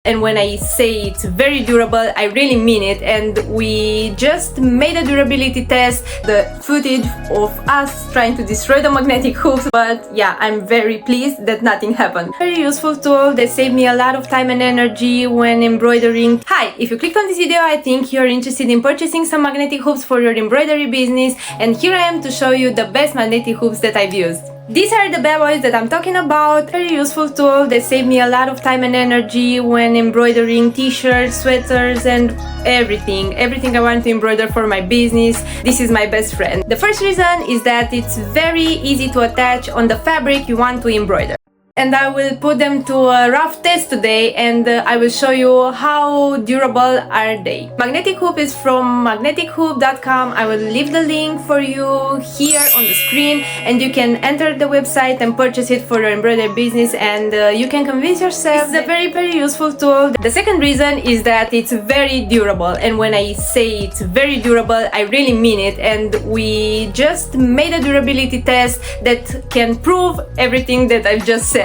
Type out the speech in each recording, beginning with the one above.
And when I say it's very durable, I really mean it. And we just made a durability test, the footage of us trying to destroy the magnetic hoops. But yeah, I'm very pleased that nothing happened. Very useful tool that saved me a lot of time and energy when embroidering. Hi, if you clicked on this video, I think you're interested in purchasing some magnetic hoops for your embroidery business. And here I am to show you the best magnetic hoops that I've used. These are the bad boys that I'm talking about. Very useful tool that saved me a lot of time and energy when embroidering t-shirts, sweaters and everything I want to embroider for my business. This is my best friend. The first reason is that it's very easy to attach on the fabric you want to embroider. And I will put them to a rough test today, and I will show you how durable are they. Magnetic hoop is from magnetichoop.com. I will leave the link for you here on the screen, and you can enter the website and purchase it for your embroidery business, and you can convince yourself it's a very useful tool. The second reason is that it's very durable, and when I say it's very durable, I really mean it. And we just made a durability test that can prove everything that I've just said.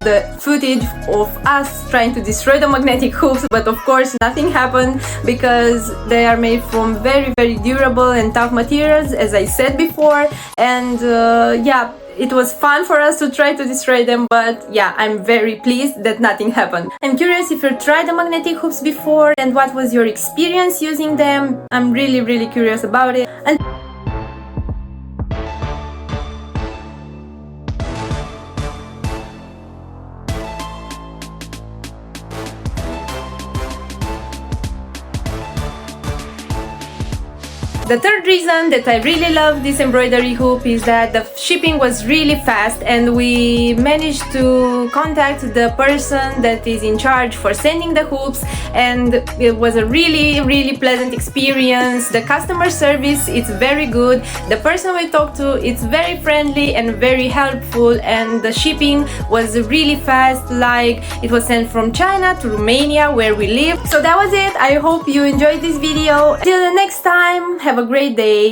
The footage of us trying to destroy the magnetic hoops, but of course nothing happened because they are made from very durable and tough materials, as I said before. And yeah, it was fun for us to try to destroy them, but yeah, I'm very pleased that nothing happened. I'm curious if you tried the magnetic hoops before and what was your experience using them. I'm really curious about it. And the third reason that I really love this embroidery hoop is that the shipping was really fast, and we managed to contact the person that is in charge for sending the hoops, and it was a really pleasant experience. The customer service is very good. The person we talked to is very friendly and very helpful, and the shipping was really fast, like it was sent from China to Romania where we live. So that was it. I hope you enjoyed this video. Till the next time, have a great day.